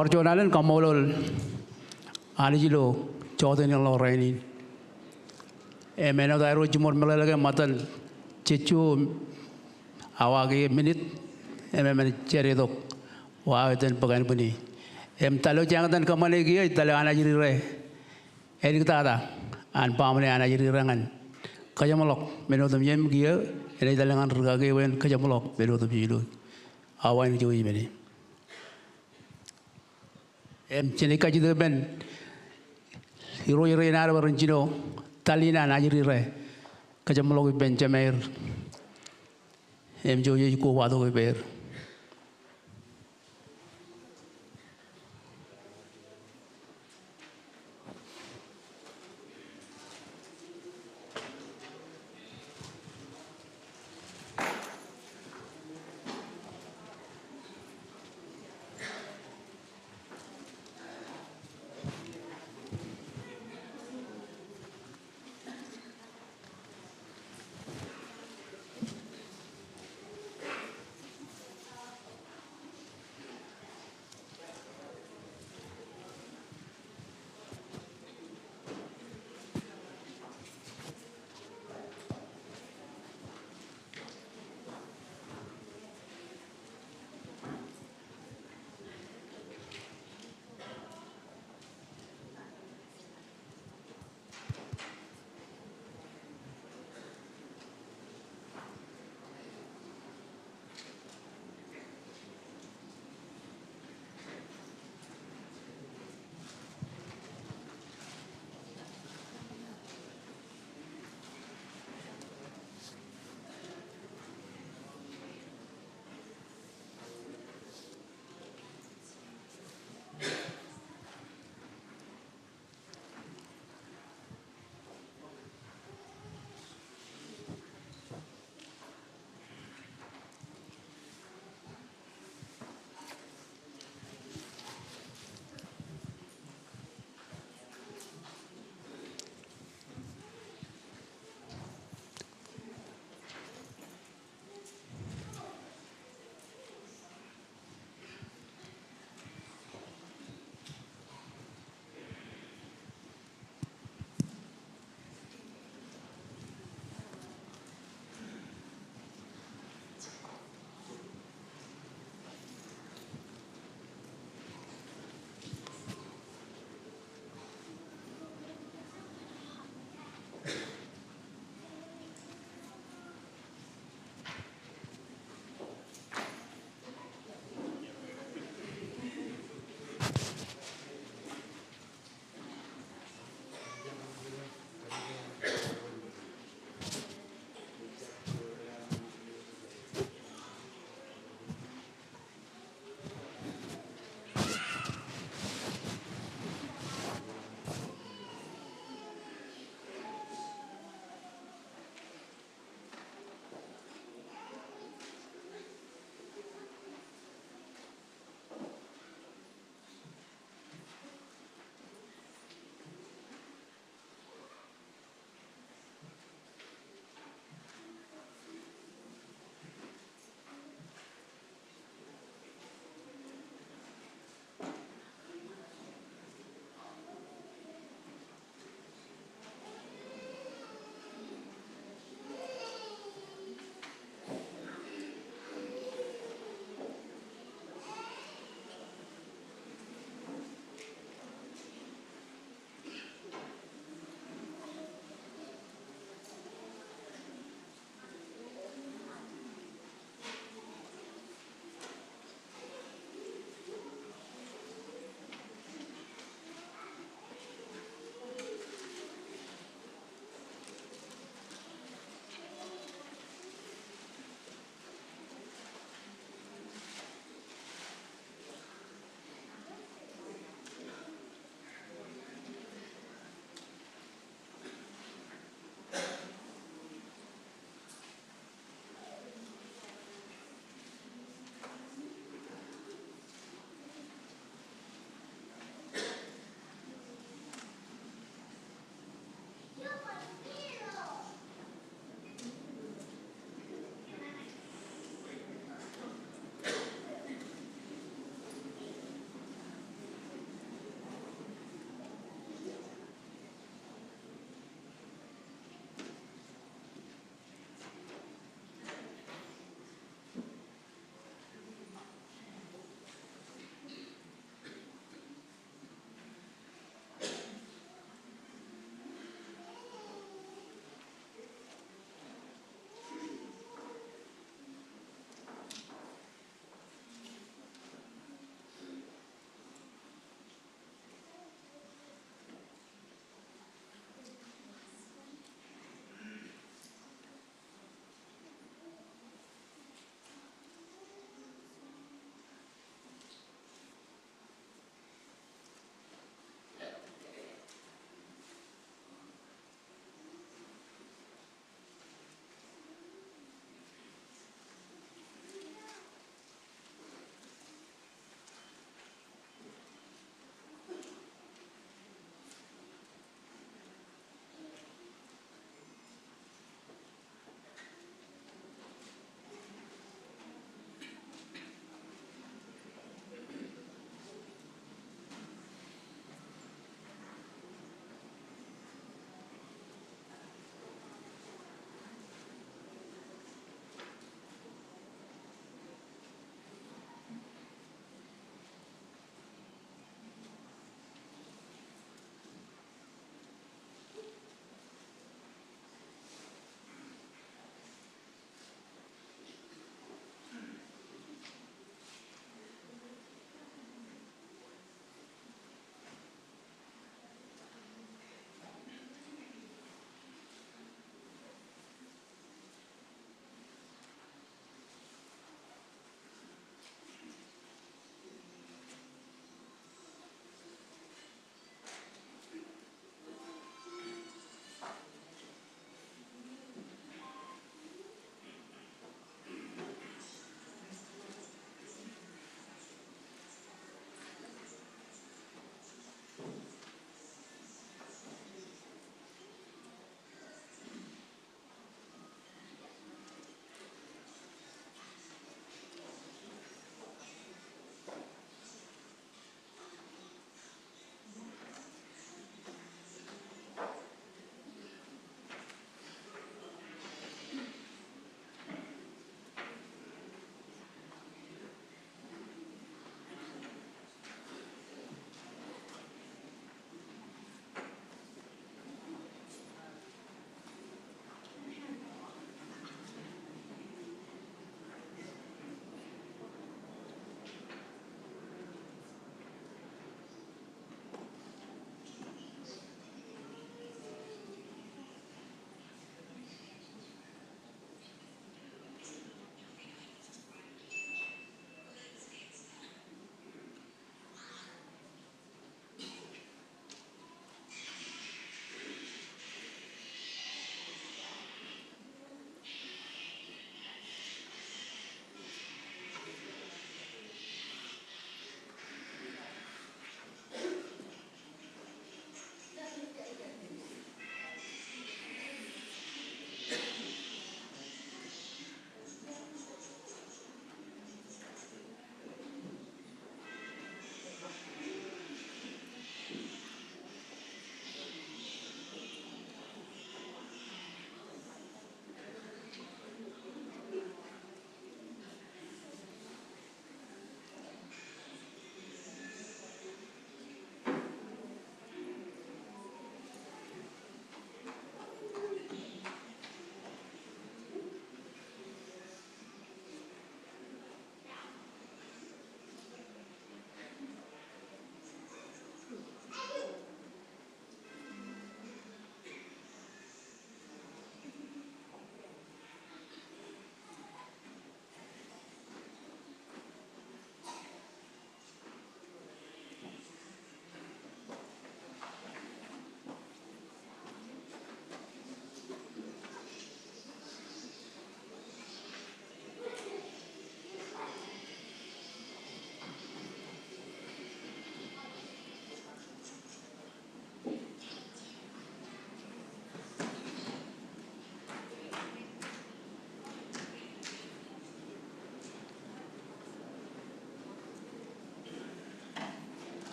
Perjuangan kamolol anijilo choden yang loraini. Mena dairo jumur melalaga matan cicu awage minit men ceredok wa den pagan puni. Talo jangan dan kamane gia talo anajiri re. Elik tata an pamane anajiri rangan. Kajamolok menodam yem gia ini dalangan rugage wen kajamolok menodam jilu. Awan jui meni. Cini kaji tu ben hero nara berencino talina najiri re kajamolok ben cemer. Jui ko wado ber.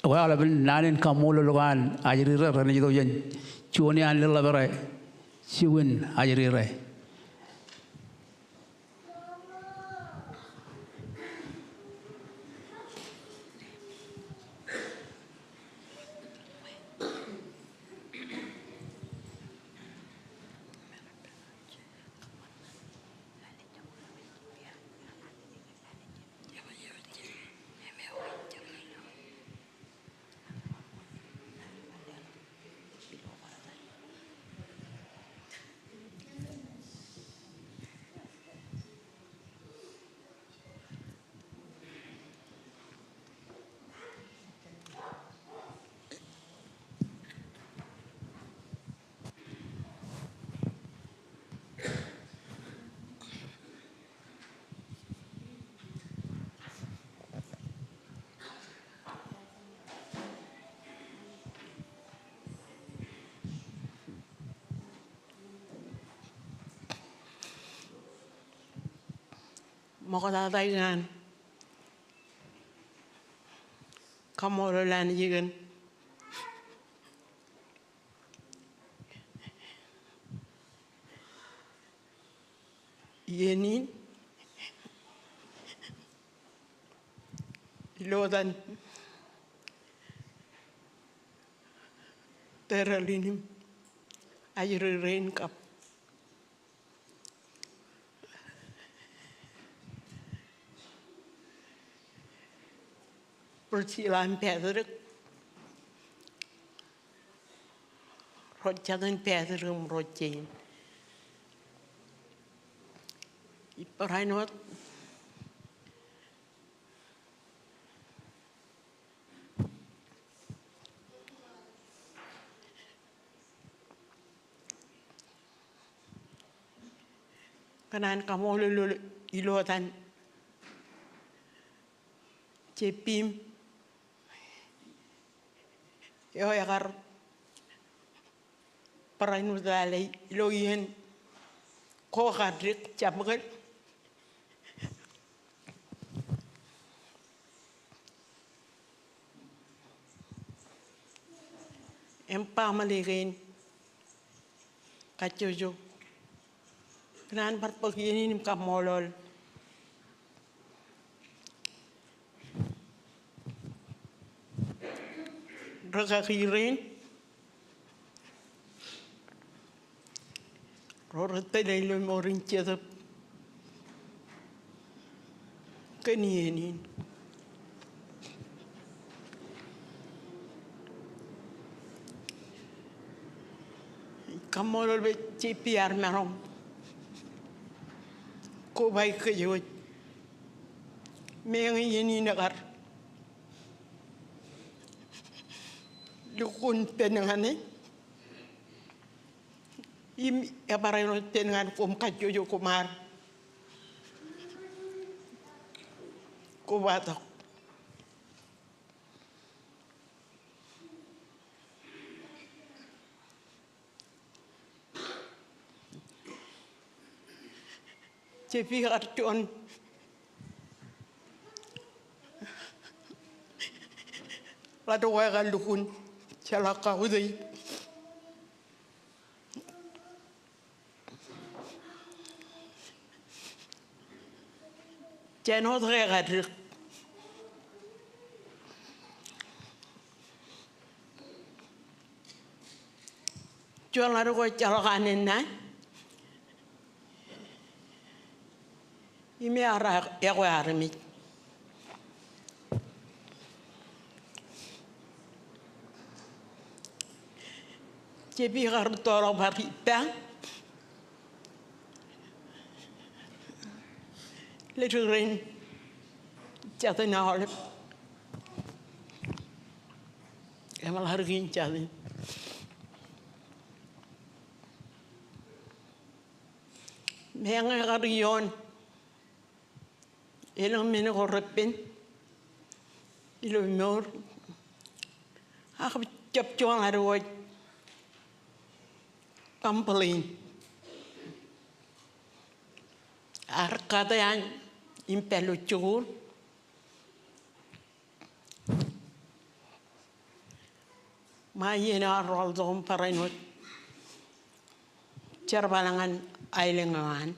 wala ben nanen kamulo logan ajrira rani do yen chuoni an la bare siwin ajrira Makatatayan kamorolan yigan yenin lodan teralinim ayririn kap persilan pedrek rojadan pedrum rojain iparainot kanan kamolul ilodan cepim yo yagar parainu dalai loyen ko gadrik jamgal empamaligen kacojo kanan parpaginin kamolol ragakirin rorotele morin cedap kenienin kamolol be cipiar merong ko baik kejut mengi negar lukun penengane im aparano penengan kum kajojo kumar ko batok cepi arton lado wagal lukun celaka udai janot regadrik jual lado ko celakanen na ime ara yago armi cepi gartoro barita leturin jatana olep emal hargin jatin menga garion elang mena korrepen ilo mor aku cap cuang arwoi kampelin arkada yang impelu cukur Mayena rol dom parainot. Cerbalangan ailengan.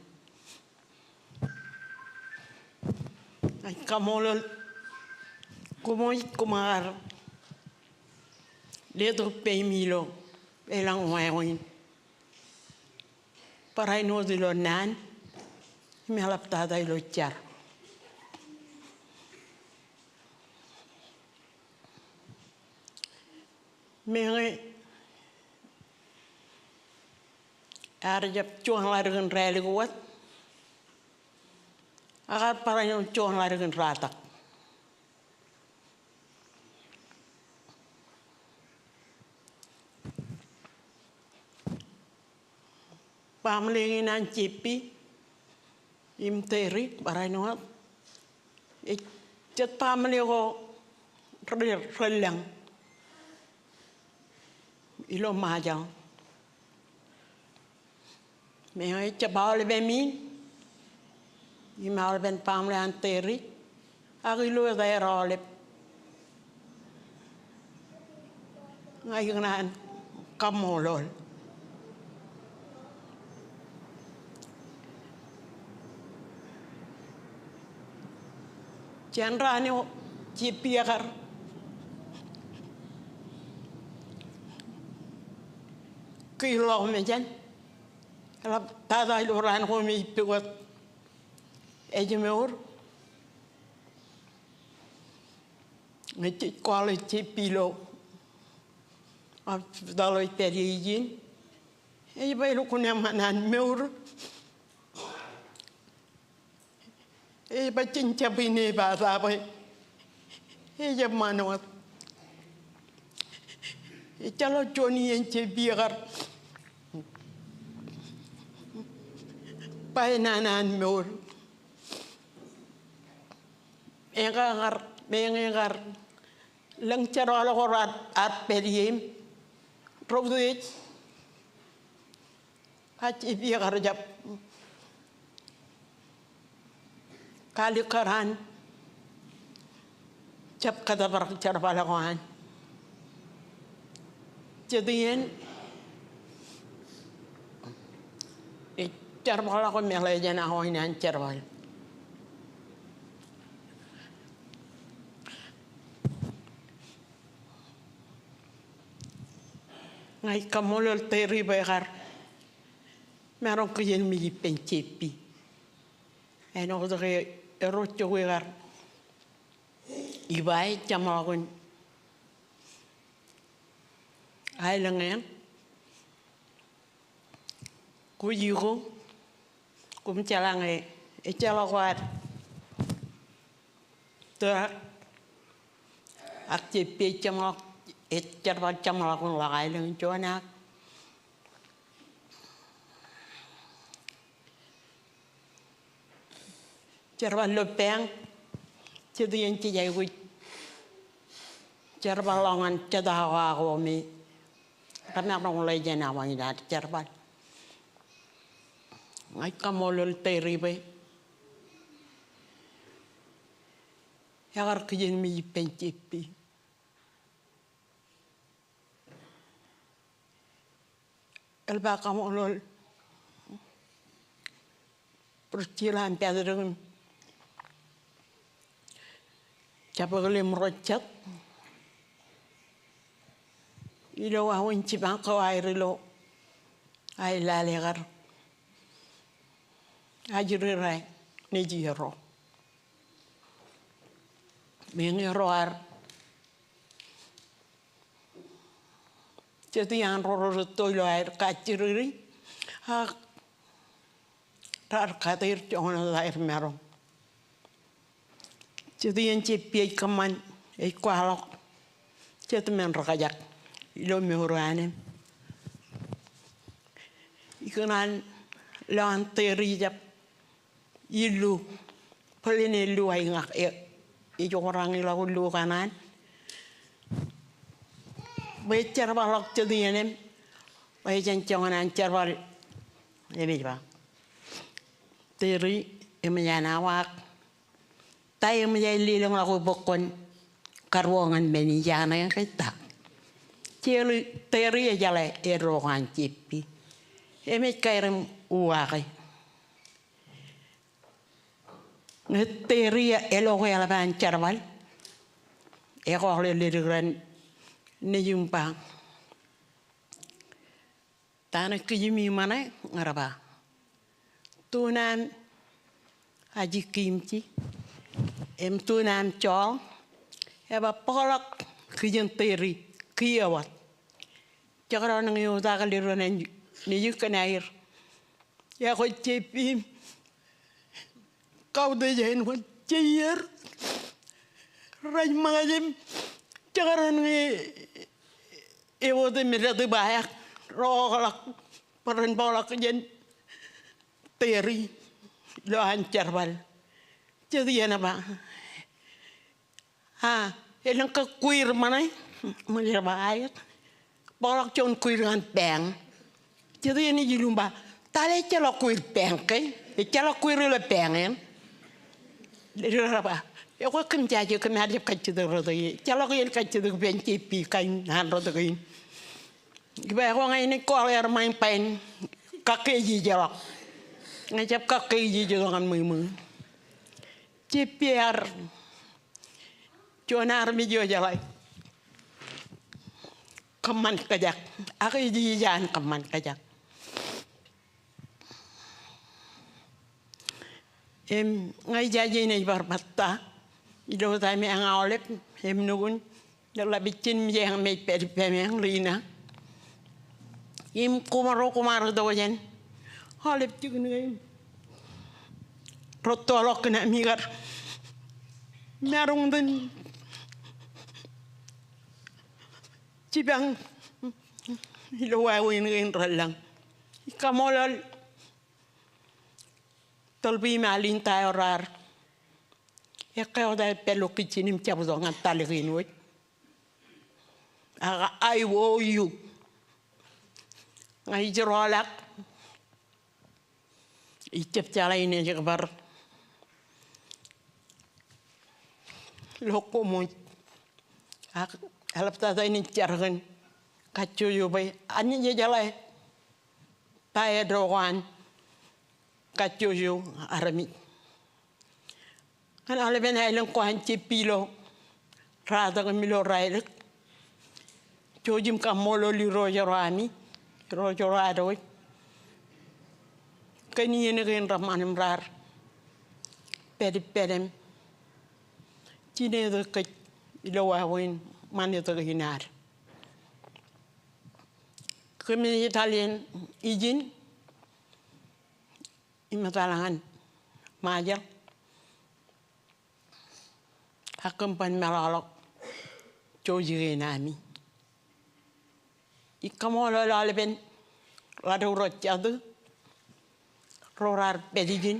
Ay kamolol kumoy kumar. Ledo peimilo elang wayoin. Parainot dilo nan. Mihalap tata ilo car. Mengenai ada jap cuang lari dengan rel kuat, agar paranya cuang lari dengan ratak. Pamlingin an cipi, imteri paranya, cet pamlingo relang. Ilo majang. Mengenai cabal bemin, imal ben pamle anteri, agilo daerah oleh ngayunan kamolol. Jangan rani cipi agar kilo mejan, kalau tata orang kami pikir ejemur, ngecik kualiti pilo, dalau teriijin, baru kunya manan meur, bacin capine bahasa apa, jam mana? Kalau Johnny yang cebiar, painan meur, mengengar, lengcer orang art periem, produit, haji biar jap, kali karan, jap kata berbicara balakuan. Jadian cerbal aku melai jana hoinan cerbal. Ngai kamolol teri bayar. Merong kujen mi pencepi. Eno dore erocho bayar. Ibai camalakun. Ai lengen kujigo kum calange calakwat ter aktif camalak cerbat camalakun lagai lengen cuanak cerbat lopeng cedian cijai wit cerbat longan cedawa komi kami orang mulai jana wangi dah cerbat. Ngai kamolol teri be. Agar kerjaan mi pencepi. Elba kamolol percilan tiada dengan siapa kali merocak. Ilo awin cipang kau air lo, air lalegar, ajurirai, nejiro, mengiroar, jadi yang roro toilo air kaciriri, tar katir jangan air merong, jadi yang cipi keman, kualok, jadi menrokajak. Ilo meuruanem. Ikanan lanteri jap ilu, paling ilu ay ngak ijo orang ilau ilu kanan. Becer balok jadi anem, becer jangan ancer bal, ini apa? Teri emanya awak, tay emanya lilong aku bokon karuangan benijana yang kita. teria jale erogan cipi. Emet kairem uare. Teria eloge alaban charval. Ego le liran ne yumpang. Tanah kejimi mana ngaraba. Tunan aji kimchi. Tunan chol. Eba polak kijen teri kiawat. Cakap orang yang udah kali orang ni juga nair. Ya kau cepi. Kau dah jangan buat cair. Rai mengajim. Cakap orang ni. Ewo tu mereka tu banyak. Rokalak. Peran polak kijen teri. Lo hancur bal. Jadi apa? Ha, elang kekuir mana? Macam bahaya. Polak con kuir dengan peng. Jadi ini jilumba. Tali calo kuir peng ke? Calo kuir le pengen. Dari apa? Ya kau kerja je kena ada kerja tu roda. Calo kau yang kerja tu benci pi kain han roda kain. Kita kau ini kau yang main pain kakek je jalak. Ngajak kakek je jangan memu. Cipiar. Jonar mi jo jalai. Kaman kajak. Aku jijan kaman kajak. Ngai jaji ni barbata. Ido tai me angolep nugun. Dalam bikin yang me yang lina. Kumaro dojen. Holep juga ni. Rotolok kena migar. Merung dan cibang hilawai ini ralang. Kamolal tolbi malin tayorar. Ya kau dah peluk kicinim cabudongan talikin woi. Aga aiwo you. Ngai jerolak. Icap cala ini je kabar. Lokomoy. Halap tata ini jargon kacau yo bay. Ani je jalai. Paya doan kacau yo arami. Kan ale ben hailang ko hanci pilo. Rada ko milo railek. Jojim kamolo li rojarami. Rojarado. Kani ini kan ramanem rar. Pedem. Cine tu ke ilawawin mana tu kehinar. Kami Italian izin imatalangan majak. Hakam pan melalok joji nami. Ikamolo lalben ladu rocadu rorar pedigin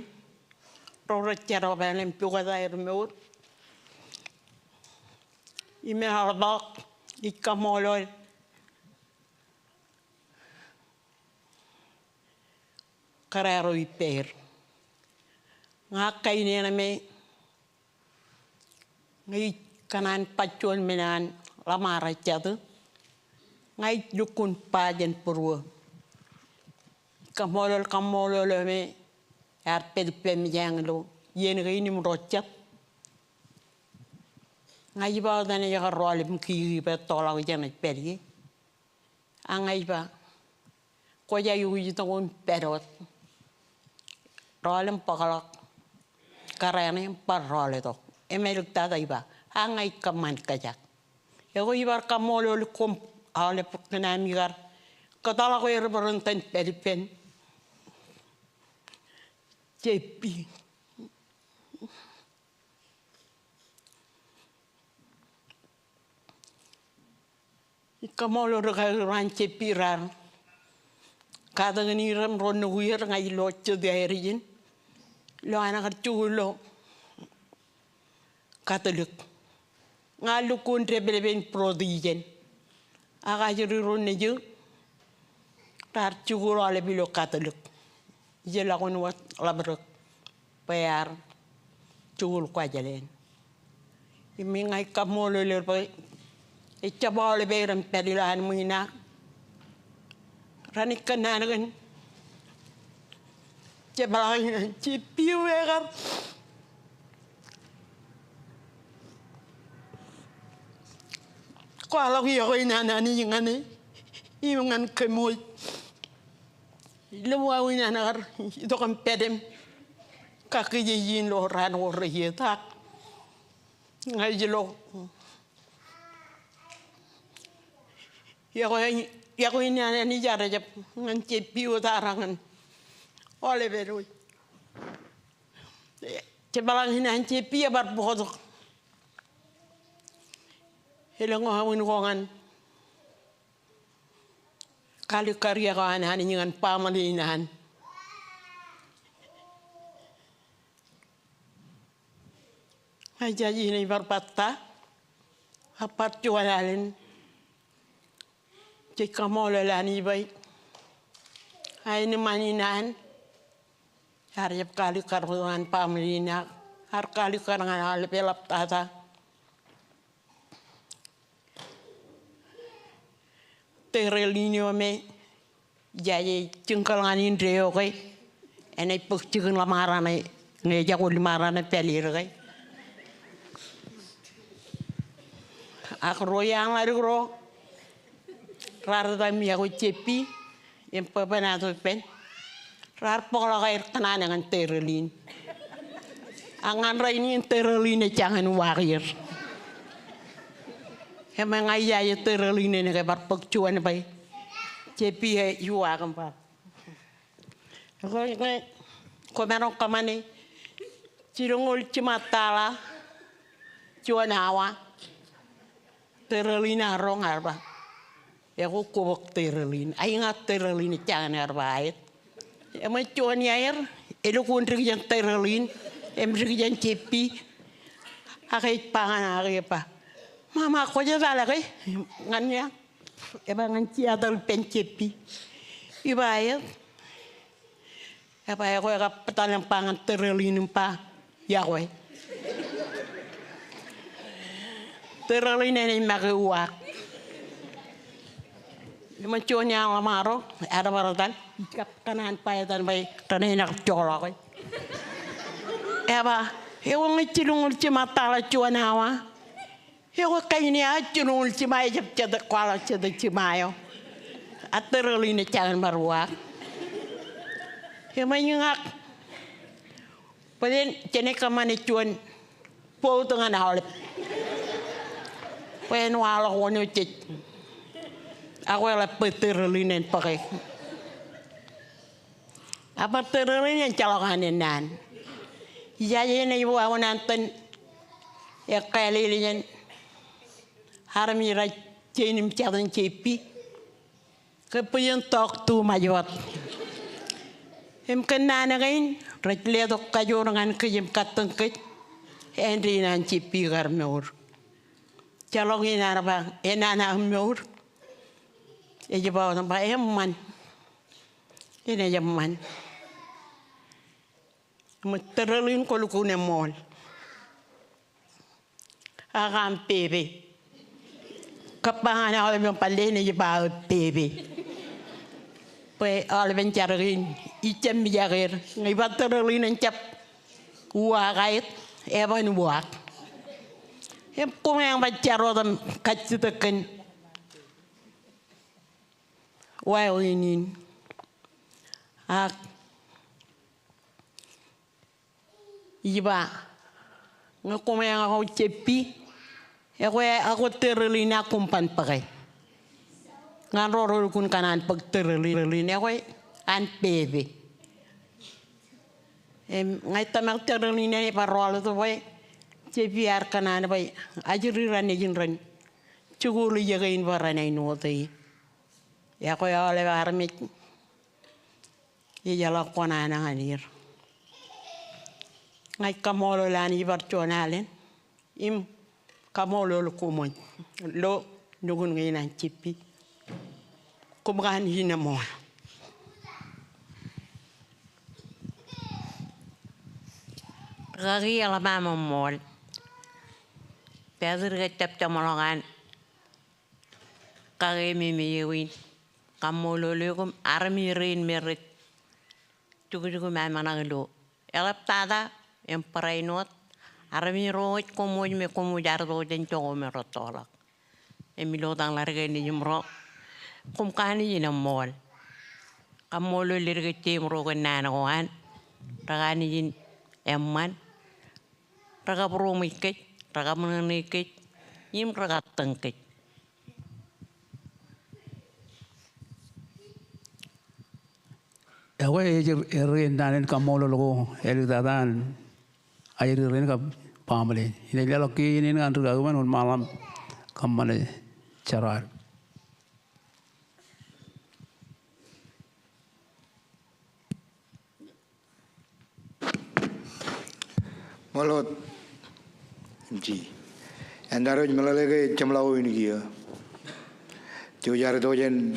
rorar cero balen pukada ermeur. Imehalbak ikamolol karero iper ngakai ni name ngai kanan pacuan menan lamara catu ngai dukun pajen purwo kamolol me yar pem yang lo yen ngai ni mrochat ngai ba dane ya role mki ba tola jana peri angai ba ko ya yu ji ton perot role pakalak karane par role to emel tata iba angai kaman kajak ya ko ibar kamolo kom ale pokna migar katala ko yer baronten peripen cepi kamolo ran cepi ran kadang ni ram ron huir ngai locho diarin lo anak chulo katolik ngalu kun rebelben prodigen aga juri ron neju tar chulo ale bilo katolik je la kon wat labrok payar chul kwa jalen imi ngai kamolo le pa Coba oleh beran pedilan muina. Rani kenal kan. Coba lagi cipiu beran. Kalau dia kau nani jangan ni, imangan kemuj. Lu awin anak itu kan pedem. Kaki jin lo ran orang dia tak. Ngai jelo. Ya kau ini anak ni jara jap ngan cipiu tarangan. Oleh beru. Coba lagi nanti cipiu berbodoh. Hilang awin kongan. Kali karya kau anak ni dengan pamalinan. Aja ini berpatah. Apa cuan alin. Jika mau lelani baik. Ini maninan. Hari kali karyawan pamalinan. Hari kali karyawan alip elap tata. Terelinio me jadi cengkalangan indre oke, enai pukcikan lamaran ai ngeja ko lamaran pelir kai. Aku royang lari ro, rar dami aku cepi, yang pernah tu pen, rar pola kai kena dengan terelin. Angan rai ini terelin jangan warir. Emang ayah ya terlalu ini nak berpekcuan apa? Cepi jua kampa. Kau merong kamane, cirungul cuma tala, cuan awa, terlalu narong arba. Ya aku kubuk terlalu, ingat terlalu ini jangan arba it. Emang cuan air, elok untuk yang terlalu, emang yang cepi, akai pangan akai apa? Mama aku je salah kai, nganya, emang nganci atau pencepi, ibarat, apa ya kau yang petang pangan terlalu nimpa, ya kau, terlalu ini makai uak, emang cuanya lamaro, ada baratan, kanan payatan baik, tanah nak colok kai, apa, emang ngecilung cuma tala cuan awa. Ya kau kaini aja nungul cimai jep cedek kuala cedek cimayo, aterul ini jangan baruak. Ya menyengak, paling jenis kemana cuan, pau tengah halip, paling walau wanyucit, aku yang peterul ini pakai, apa terul ini calokan nan, jadi ini ibu awan nanten, ya kali ini Harami rai cenim cadan cepi, kepunyaan tok tu majot. Kena nagain, rai lihat kajorangan kejem kateng ket, Henry nan cepi garmeur. Calongin arba, enana meur. Eje bawa tempat man, ini jaman. Terlaluin kalau kau mall, agam pebe. Kapangan oleh yang paling ni jebal baby. Pe oleh bencarin, icem bijarir, ngibat terlalu nancap, uakait, evan uak. Kau yang baca rodam kacu tekan, wow ini, iba, ngau yang aku cepi. Aku terlalu nak kumpan pakai. Ngan roro kun kanan pag terlalu aku an bebe. Ngai tamak terlalu ni parol tu boy. Cepiar kanan boy. Ajuriran ni jinran. Cukulu jagain barang ini nuotai. Ya aku ya oleh armit. Ya jalak kanan anir. Ngai kamolo lani barcuanalen. Kamu lo kumon, lo nungun ngayon cipi, kumakan hinamon. Kaki alam mamamol, Pedro ketep camalongan kage mi win kamolologum armi rin merit cukup managalo elap tada yang perainot armi roit komo me komo jardo den cogo me rotolak emilo tang larga ni jumro kum kani ina mol kamolo lirga tim roga nana wan ragani jin emman raga bromikej raga menikej yim raga tengkej. Ewa rin nanin kamolo logo elik tatan air rin ka pamale. Ini lelo ki ini ngan ruga man un malam kamane carar. Malot, ji. Andaro malalege chamlawo ini kia. Tujar dojen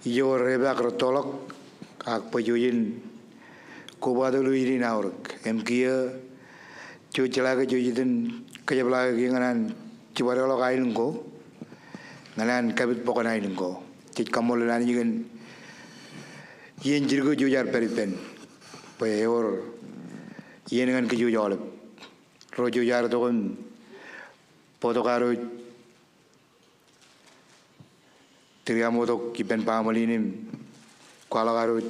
iyo rebak rotolok ak pajujin kubadulu ini naurek. Kia cucelaga cujiten kejablaga kinganan cibarolo kain ko. Nganan kabit pokon ain ko. Cik kamolan jigen yen jirgo jujar peripen. Payor yen ngan kejujolep. Rojo jar tokon potokaro triamoto kipen pamalinim kualakaro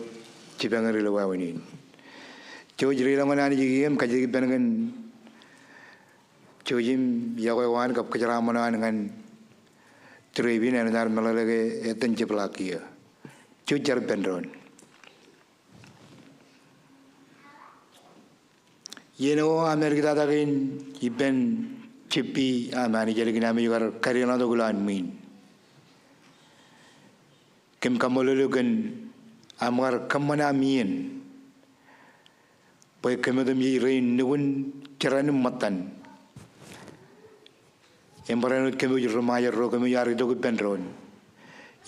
cipengari lewawinin. Jojri langan jigiem kaji kipengen jojim yawan kap keceraman dengan tribin yang dar melalui eten ceplakia. Jojar pendron. Yeno Amerika tadakin kipen cipi amani jadi kena juga karyawan tu gulan min. Kem kamolulukan amar kamana min. Pai kemudian rain nugun ceran matan. Emperanut kemudian remaja ro kemudian hari itu pendron.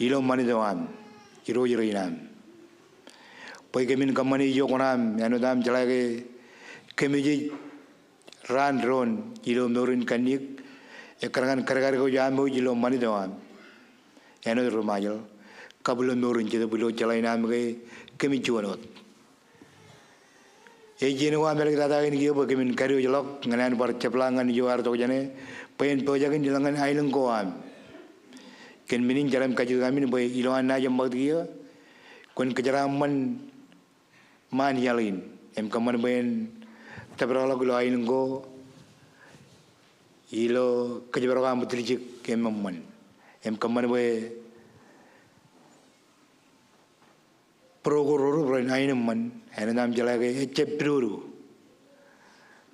Ilo mani doam, iro rainam. Pai kemudian kamani jokonam, anu dam celake kemudian ran ron ilo norin kanik ekarangan karagar ko jamu ilo mani doam eno rumajal kabulo norin jeda bulo jalai nam ke kemi juanot e jeno Amerika tata ini gio kemin kario jelok nganan bar ceplangan juar to jane pen pojakin dilangan ailen ko am ken minin jaram kaju kami boy ilo anna jam bagdia kon kejaraman man yalin em kaman ben tabrala gulo ain go ilo kejabara mutrijik kemamman em kaman we progoro ro ain man enam jalage echepru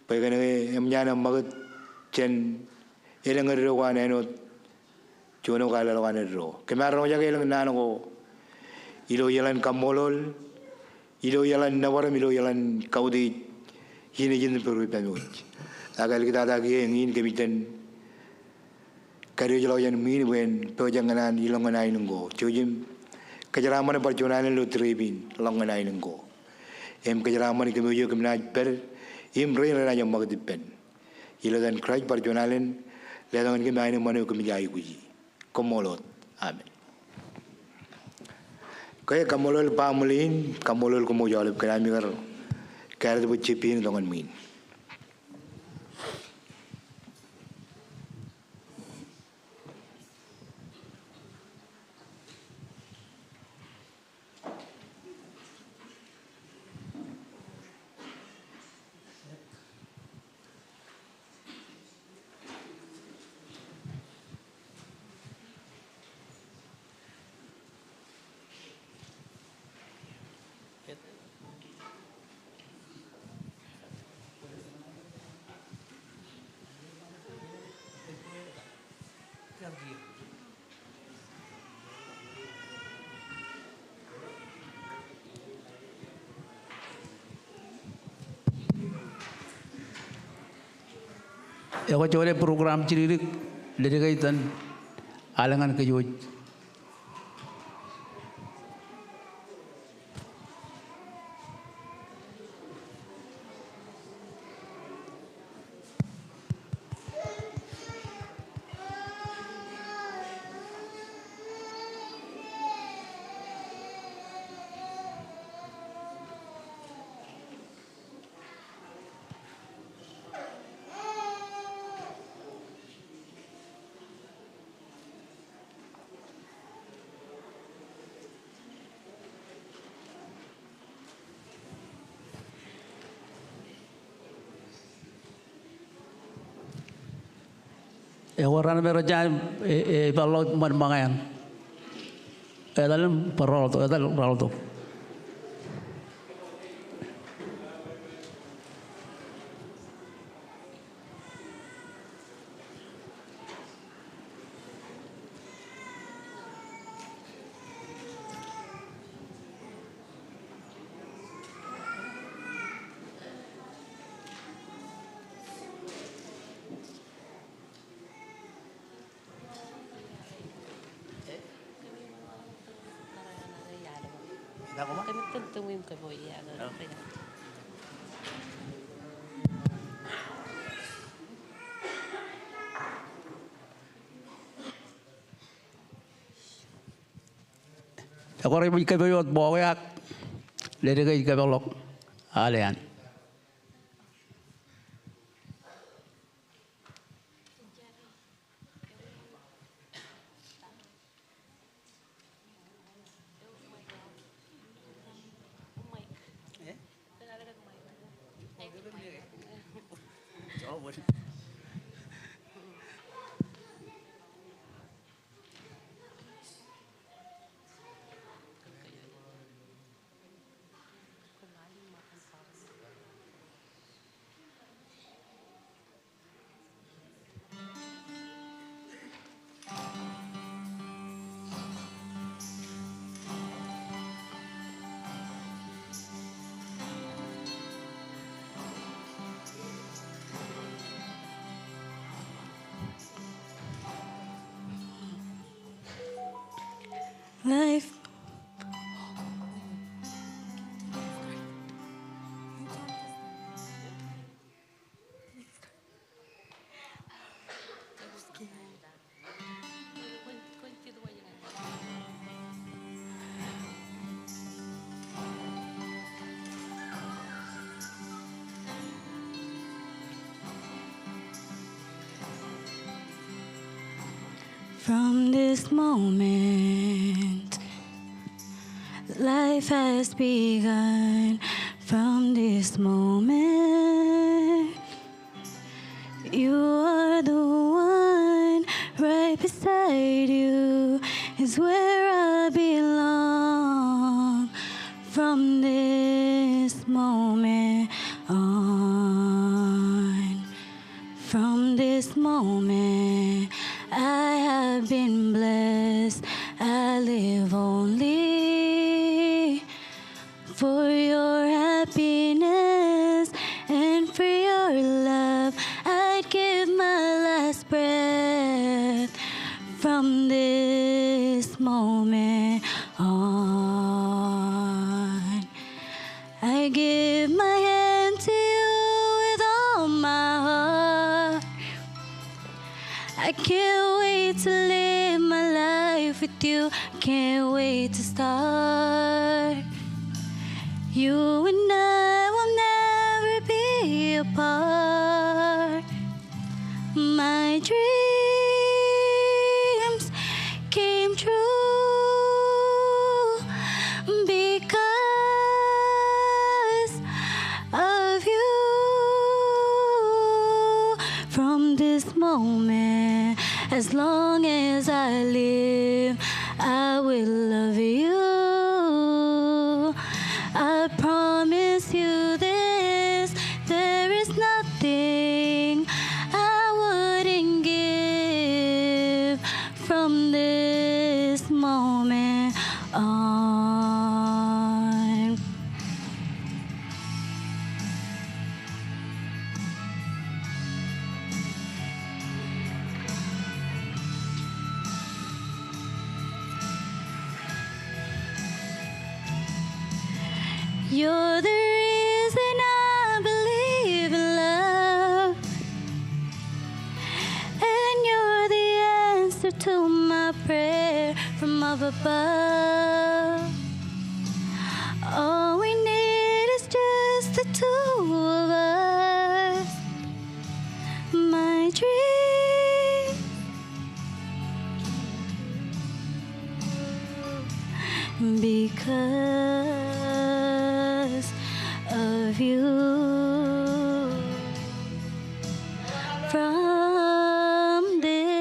pegane em nyana magat chen elangaro wan eno chono kala wan ro kemaro jage elang nano ilo yalan kamolol ilo yalan nawara ilo yalan kaudi ini jenis perubatan uji. Agar kita ada ingin kemitan karya jelayan min wen pejanganan ilangan ain go. Cujim kejaraman perjuangan lu teribin langan ain go. Em kejaraman kemudian kemenaj per im rain raja magdipen. Iladan keraj perjuangan ledangan kemenaj manu kemijai uji. Komolot. Amin. Kaya kamolol pamulin kamolol kemujalib kerami kar. Kaya tu cipin dengan min. Eko coba program ciri lirik kaitan alangan kejut. Orang berajan balok mangan. Dalam peralto, dalam peralto. Kami tentuin ke boy ya. Orang ibu ikan bayot bawa lede ke ikan balok alian. Life. From this moment, life has begun. From this moment, you are the one. Right beside you is where I belong. From this moment on, from this moment, I have been blessed. I live only for your happiness and for your love. I'd give my last breath. From this moment on, I give my hand to you with all my heart. I can't wait to live my life with you. Can't wait to start. You and I will never be apart. My dreams came true because of you. From this moment, as long as I live, I will love you. I promise you this, there is nothing I wouldn't give. From this moment on. You're the reason I believe in love, and you're the answer to my prayer from up above. All we need is just the two of us. My dream because of you. From this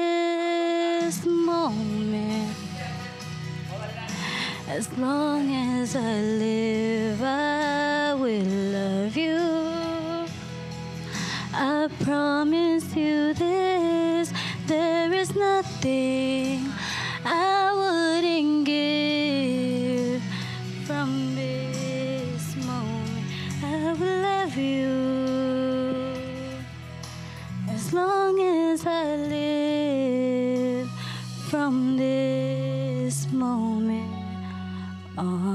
As long as I live, I will love you. I promise you this, there is nothing I wouldn't give. From this moment, I will love you. As long as I live, from this moment on.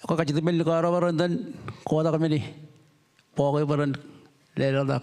Ko ka chitu mel ko arawaran dan ko da kamini. Pokoy baran leladak.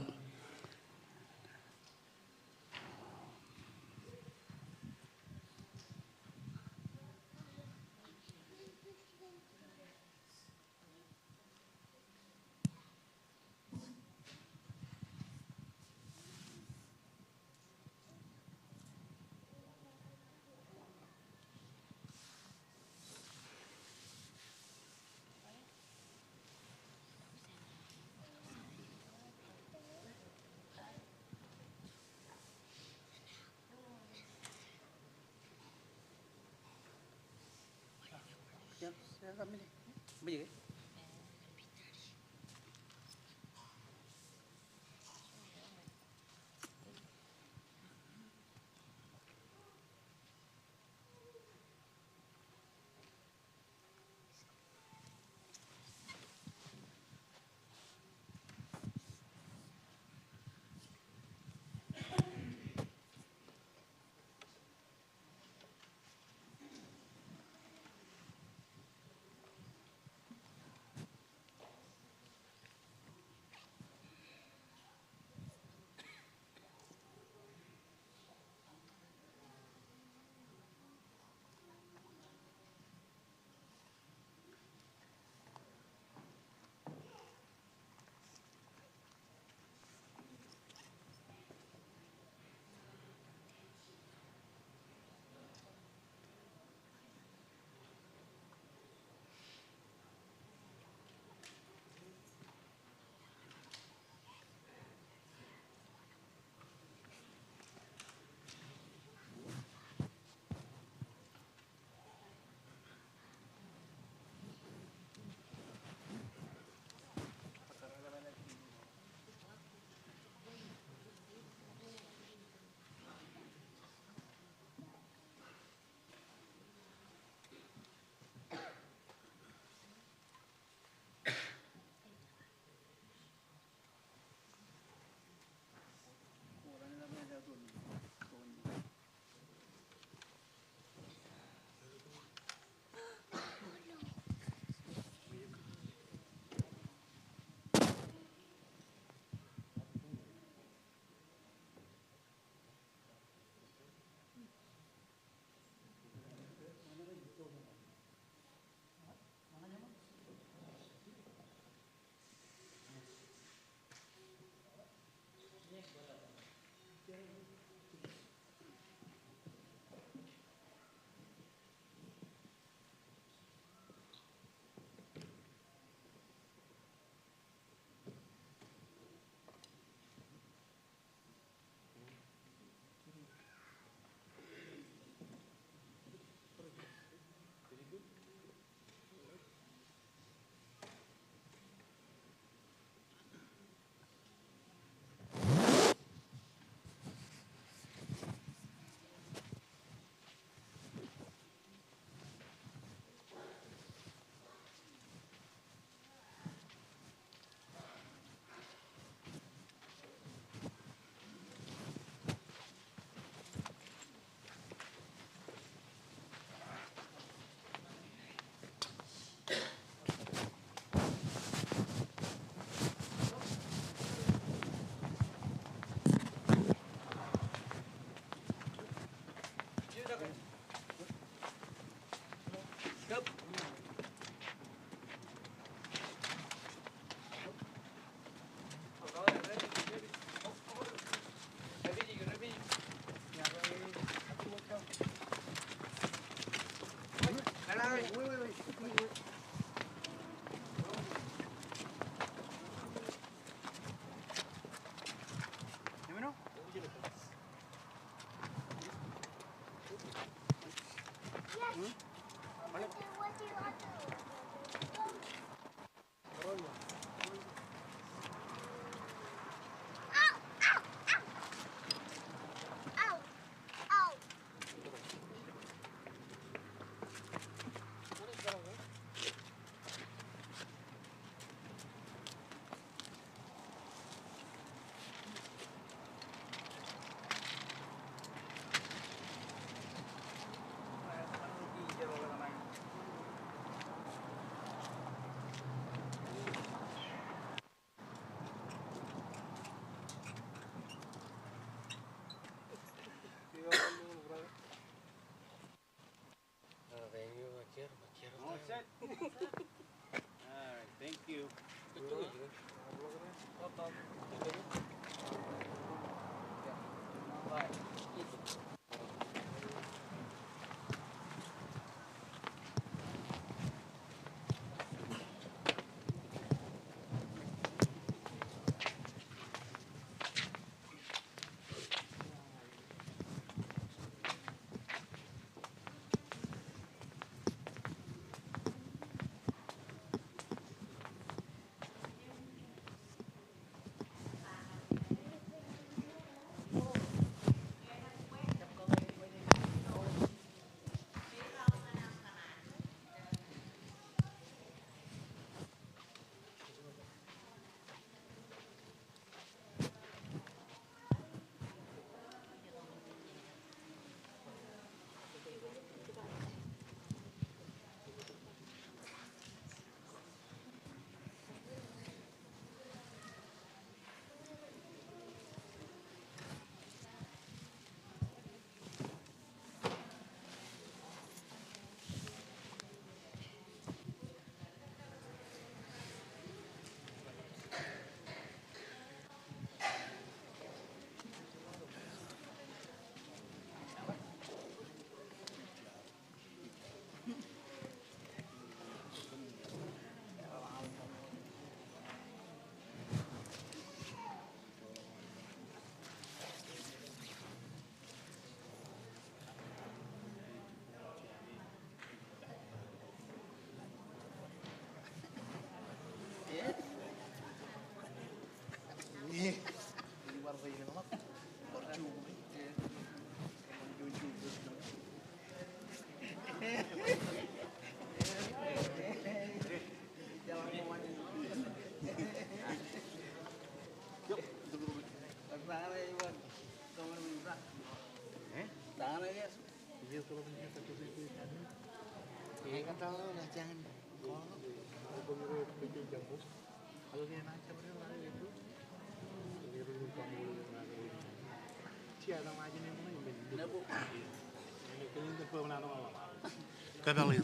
Kabalir.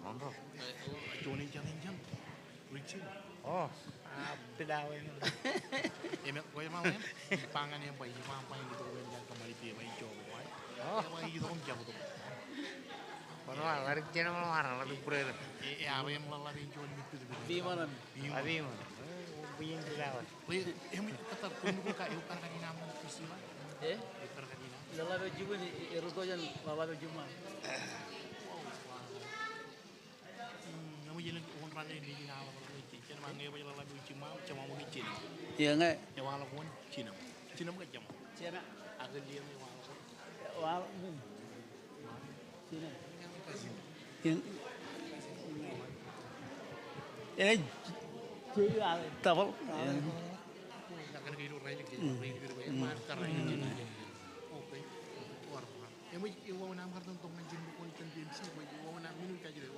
Mantap. Johnny Jalan-jalan. Richie. Oh, pedawin. Emek kowe mau ya? Pangan yang bayi apa yang gitu kan kembali dia bayi coba. Oh, bayi gitu kan jauh tuh. Kono lari cina malah lari pura. Apa yang lari Johnny itu? Bimanan. Abi mo. Biyin pedawin. Wih, emek kata pun buka ikan kaki nama istilah. Ikan kaki nama. Lalabe juma ni eruto yan lalabe juma. Namu jalan orang rane di nama orang itu. Jangan manggil bayi lalabe cuma mau ngicin. Iya nggak? Ya walaupun Cina. Cina bukan jam. Cina. Agak dia walaupun. Wal. Cina. Yang ini juga tabel. Akan hidup raya gitu. Hidup raya makan raya gitu. Oke. Luar biasa. Yang mau nama kartu untuk menjadi bukan tendensi. Mau nama minum kaji deh.